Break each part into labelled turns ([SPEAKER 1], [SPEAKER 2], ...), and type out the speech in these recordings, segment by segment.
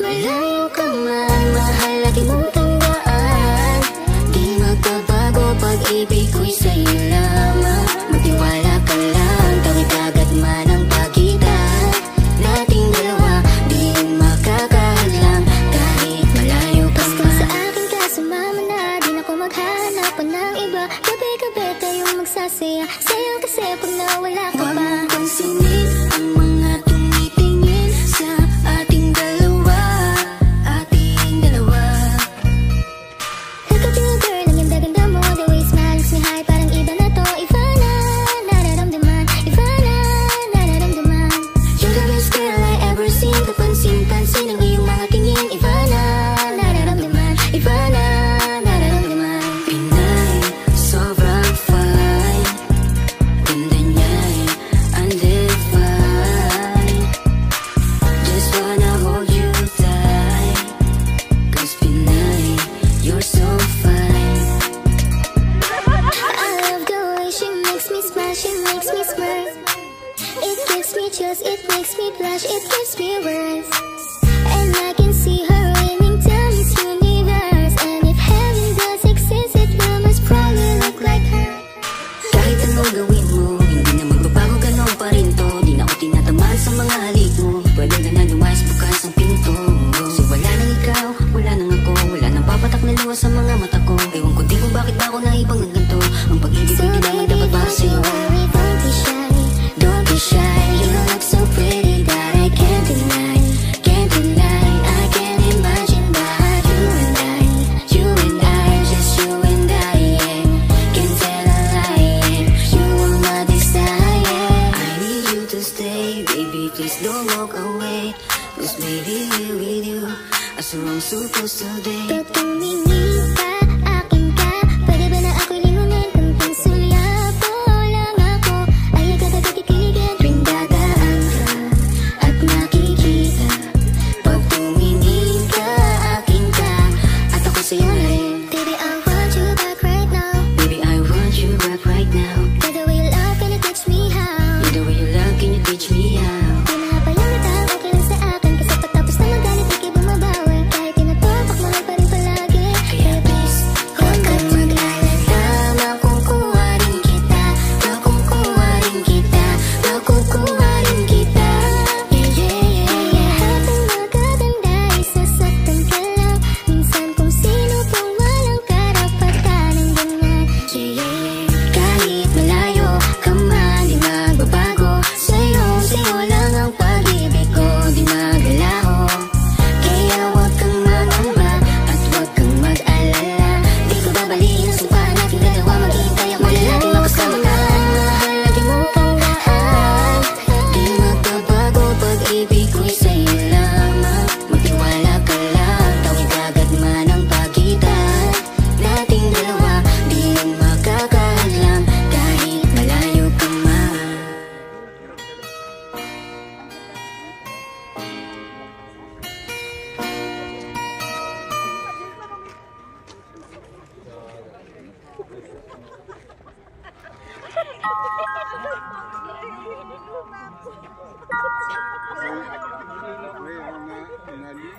[SPEAKER 1] Malayo ka man, mahal lagi mong tandaan. Di magbabago, pag-ibig ko'y sa'yo lamang. Magtiwala ka lang, tawid agad man ang pagitan nating dalawa. Di makakahadlang kahit malayo ka man. Basta sa akin ka, sumama na, di na ko maghanap pa ng iba. Gabi-gabi tayong magsasaya, sayang kasi pag nawala ka pa. Huwag mong pansinin ang mga tumitingin sa ating dalawa. Look at you girl, ang ganda-ganda mo. The way you smile makes me high, parang iba na to. Iba na, nararamdaman. Iba na, nararamdaman. You're the best girl I ever seen. Kapansin-pansin ang iyong mga tingin. Iba na, nararamdaman. Iba na, nararamdaman. Pinay, sobrang fine. Ganda niya'y undefined. Just wanna hold you tight. Cause Pinay, you're so fine. I love the way she makes me smile, she makes me smirk. It gives me chills, it makes me blush, it gives me words. And I can see her winning down this universe. And if heaven does exist, it will most probably look like her. Kahit anong gawin mo, hindi na magbabago, ganon pa rin to. Di na ako tinatamaan sa mga halik mo. Pwede ka na lumayas, bukas ang pinto. So wala nang ikaw, wala nang ako. Wala nang papatak na luha sa mga mata ko. Ewan ko di kung bakit ba ako naibang ng ganito. Ang pag-ibig ko di naman dapat para sa'yo. Don't be shy, don't be shy. You look so pretty that I can't deny, can't deny. I can't imagine but you and I, just you and I, yeah. Can't tell a lie, yeah. You are my desire. I need you to stay, baby, please don't walk away. Cause baby, here with you, I saw I'm supposed to date. Pag tumingin ka, akin ka, pwede ba na ako'y lingunin? Kunting sulyapo lang ako, ay agad-agad kikiligin. Tuwing dadaan ka at nakikita, pag tumingin ka, akin ka, at ako sa'yo na rin. Baby, I want you back right now. Baby, I want you back right now. You're the way you love, can you teach me how? You're the way you love, can you teach me how? Di na pa yung natang, okay lang sa akin. Kasi patapos na magalit, di kayo bumabawi. Kahit tinatapak mo lang pa rin palagi. Kaya please, huwag kang mag-alala. Makukuha rin kita, makukuha rin kita, makukuha rin kita. Yeah, yeah, yeah, yeah. Habang magaganda, isasaktan ka lang. Minsan kung sino pang walang karapatan ng ganyan. Yeah, yeah, yeah. Kahit malayo ka man, di magbabago. Sa'yo lang ang pag-ibig ko, di magalaho. Kaya huwag kang mangamba at huwag kang mag-alala. Di ko babaliin ang sumpahan nating dalawa. Maghihintay ako na laging makasama ka. Mahal lagi mong tandaan. Di magbabago, pag-ibig ko'y sa'yo lamang. Magtiwala ka lang, tawid agad man ang pagitan nating dalawa. Di makakahadlang kahit malayo ka man.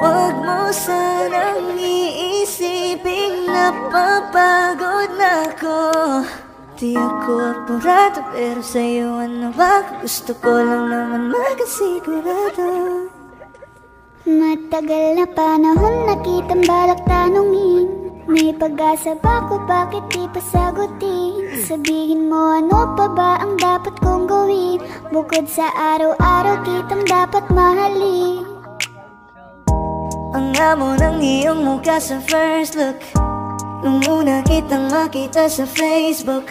[SPEAKER 2] Huwag mo sanang iisipin na papagod na ako. Di ako apurado, pero sa'yo ano ba? Gusto ko lang naman magkasigurado.
[SPEAKER 1] Matagal na panahon nakitang balak tanungin. May pag-asa ba ko, bakit di pa sagutin? Sabihin mo ano pa ba ang dapat kong gawin? Bukod sa araw-araw kitang dapat mahalin.
[SPEAKER 2] Ang amo ng iyong mukha sa first look, nung una kitang makita sa Facebook.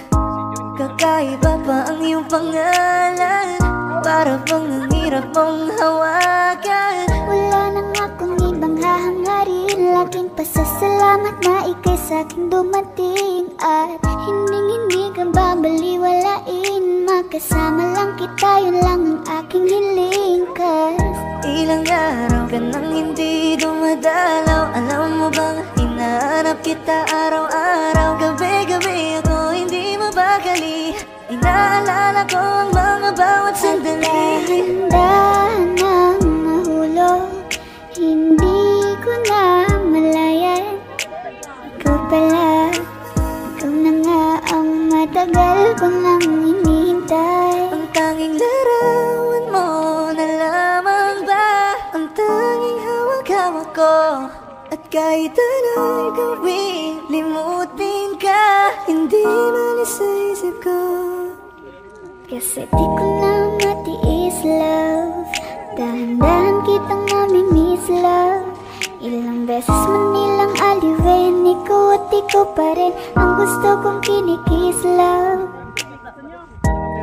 [SPEAKER 2] Kakaiba pa ang iyong pangalan, para bang ang hirap mong hawakan.
[SPEAKER 1] Wala nang akong ibang hahangarin, laging pasasalamat na ika'y sa'king dumating. At hindi ka babaliwalain, magkasama lang kita, yun lang ang aking hiling. Cause
[SPEAKER 2] ilang araw ka nang hindi dumadalaw. Alam mo bang hinahanap kita araw-araw? Gabi-gabi ako hindi mabagali, inaalala ko ang mga bawat sandali.
[SPEAKER 1] Handa nang mahulog, hindi
[SPEAKER 3] Tagal ko lang hinihintay.
[SPEAKER 2] Ang tanging larawan mo na lamang ba ang tanging hawak-hawak ko? At kahit anong gawin, limutin ka, hindi malis sa isip ko.
[SPEAKER 3] Kasi di ko na matiis, love. Dahan-dahan kitang mamimiss, love. Ilang beses man nilang aliwin, ikaw at ikaw pa rin ang gusto kong kinikiss, love.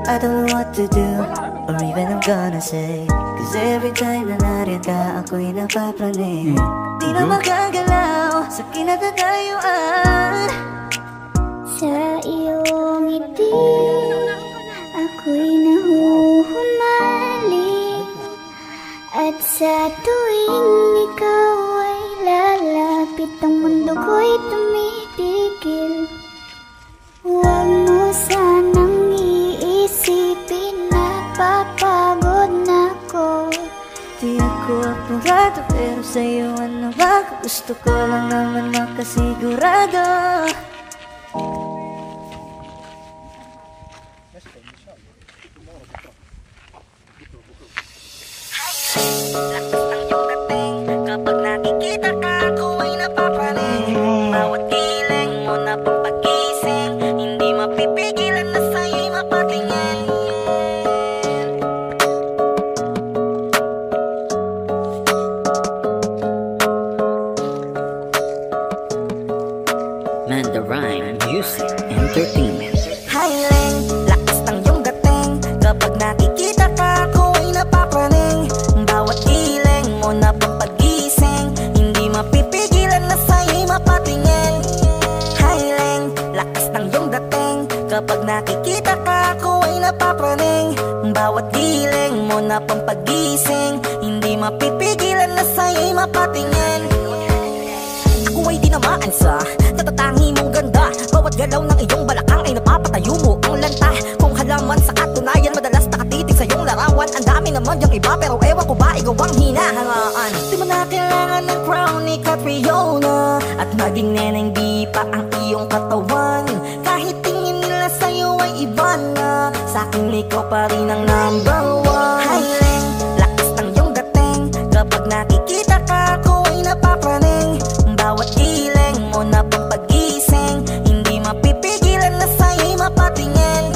[SPEAKER 2] I don't know what to do, or even I'm gonna say, cause every time na nariyan ka, ako'y napapraning. Di na makagalaw sa kinatatayuan.
[SPEAKER 3] Sa iyong ngiti, ako'y nahuhumali. At sa tuwing ikaw ay lalapit, ang mundo ko'y tumitigil. Huwag mo sanang iisipin na papagod na ko.
[SPEAKER 2] Di ako apurado, pero sa'yo ano ba? Gusto ko lang naman makasigurado. Lakas ng iyong dating, kapag nakikita ka, ako ay napapraning. Bawat kiling mo na pampagising, hindi mapipigilan na sa'yo'y mapatingin.
[SPEAKER 4] Mandarine Music Entertainment.
[SPEAKER 2] Highland, lakas ng iyong dating, kapag nakikita ka, ako ay napapraning. Bawat kiling mo na pampagising, hindi mapipigilan na sa'yo'y mapatingin. Highland, lakas ng iyong dating, kapag nakikita ka, ako ay napapraning. Bawat giling mo na pampagising, hindi mapipigilan na sa'yo'y mapatingin. Ako ay tinamaan sa natatangi mong ganda. Bawat galaw ng iyong balakang ay napapatayo mo ang lanta. Kung halaman sa katunayan, madalas nakatitig sa iyong larawan. Ang dami naman yung iba, pero ewan ko ba ikaw ang hinahangaan. Di mo na kailangan ng crown ni Catriona, at maging neneng di pa ang iyong katawan. Kahit tingin nila sa'yo ay iba na, sa'kin ikaw pa rin ang number one. Highland, lakas ng iyong dating, kapag nakikita ka, ako ay napapraning. Bawat giling mo na pampagising, hindi mapipigilan na sa'yo'y mapatingin.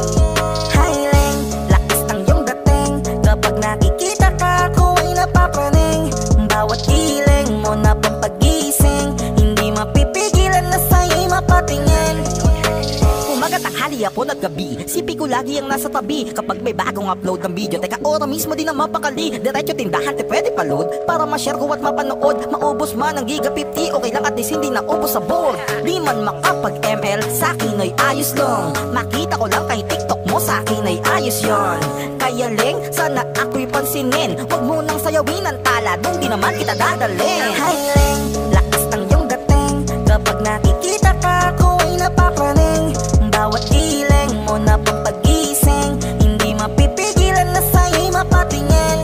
[SPEAKER 2] Highland, lakas ng iyong dating, kapag nakikita ka, ako ay napapraning. Bawat giling mo na pampagising, hindi mapipigilan na sa'yo'y mapatingin. Umaga, tanghali, hapon at gabi, sipi ko lagi ang nasa tabi. Kapag may bagong upload ng video, teka ora mismo din ang mapakali. Diretso tindahan, te pwede pa-load, para ma-share ko at mapanood. Maubos man ang giga 50, okay lang at least hindi naubos sa board. Di man makapag-ML, sa'kin ay ayos lang. Makita ko lang kay TikTok mo, sa'kin ay ayos yon. Kaya Leng, sana ako'y pansinin, wag mo nang sayawin ang tala, dun di naman kita dadalhin. Hi Leng, lakas ng iyong dating, kapag nakikita ka, ako ay napapraning. Bawat giling mo na pampagising, hindi mapipigilan na sa'yo'y mapatingin.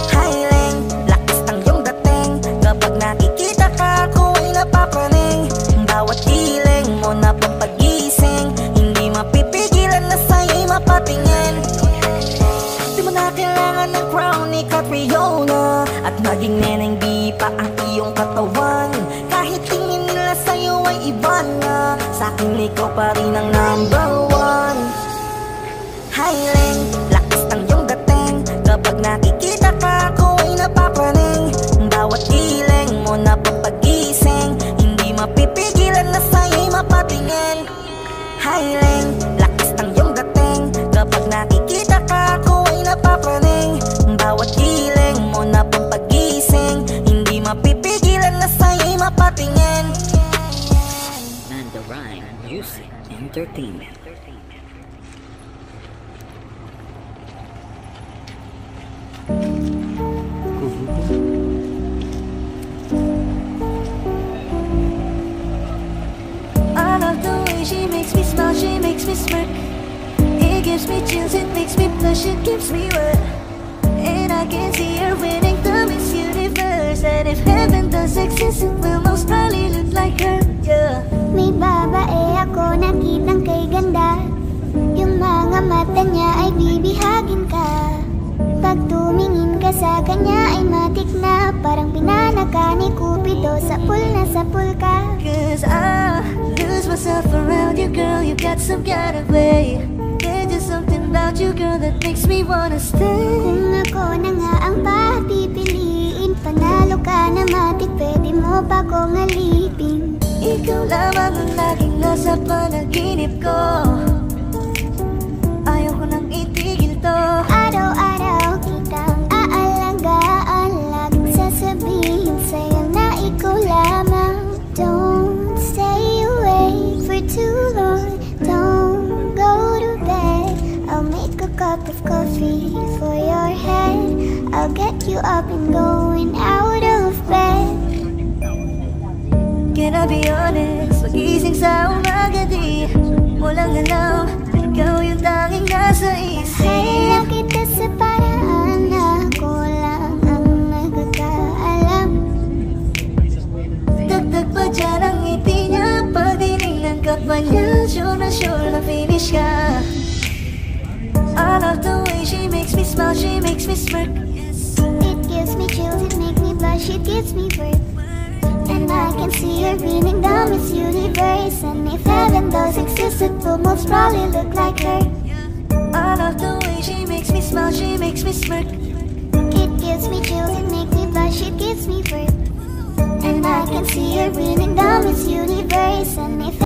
[SPEAKER 2] Highland, lakas ng iyong dating, kapag nakikita ka, ako ay napapraning. Bawat giling mo na pampagising, hindi mapipigilan na sa'yo'y mapatingin. Di mo na kailangan ng crown ni Catriona, at maging neneng di pa ang iyong katawan. Kahit tingin nila sa'yo ay iba na, sa'kin ikaw pa rin ang number one. Highland, lakas ng iyong dating, kapag nakikita ka, ako ay napapraning. Bawat giling mo na pampagising, hindi mapipigilan na sa'yo'y mapatingin. Highland, lakas ng iyong dating, kapag nakikita ka, ako ay napapraning. Bawat giling mo na pampagising, hindi mapipigilan na sa'yo'y mapatingin.
[SPEAKER 4] Mandarine Music Entertainment.
[SPEAKER 2] I love the way she makes me smile, she makes me smirk. It gives me chills, it makes me blush, it gives me wet. And I can see her winning the Miss Universe. And if heaven does exist, it will most probably look like her, yeah.
[SPEAKER 3] May babae ako nakitang kay ganda, yung mga mata niya ay bibihagin ka. Pag tumingin ka sa kanya ay matik na parang pinanaka ni Cupido. Sapul na sapul ka.
[SPEAKER 2] Cause I lose myself around you, girl. You got some kind of way. There's just something about you, girl, that makes me wanna stay.
[SPEAKER 3] Kung ako na nga ang papipiliin, panalo ka na matik, pwede mo pa kong alipin.
[SPEAKER 2] Ikaw lamang ang laging nasa panaginip ko. Ayaw ko nang itigil to.
[SPEAKER 3] Araw-araw kitang aalagaan, laging sasabihin sa'yo na ikaw lamang. Don't stay awake for too long, don't go to bed. I'll make a cup of coffee for your head. I'll get you up and going out of bed.
[SPEAKER 2] Can I be honest? Magising sa umaga di mo lang alam, ikaw yung tanging nasa isip.
[SPEAKER 3] Kailan kita sa paraan na ako lang ang nagkakaalam.
[SPEAKER 2] Dagdag pa dyan ang ngiti niya, pag dinignan ka pa niya, sure na finish ka. I love the way she makes me smile, she makes me smirk.
[SPEAKER 3] It gives me chills, it makes me blush, it gives me birth. And I can see her beaming down Miss Universe. And if heaven does exist, it will most probably look like her.
[SPEAKER 2] I love the way she makes me smile, she makes me smirk.
[SPEAKER 3] It gives me chills, it makes me blush, it gives me birth. And I can see her beaming down Miss Universe. And if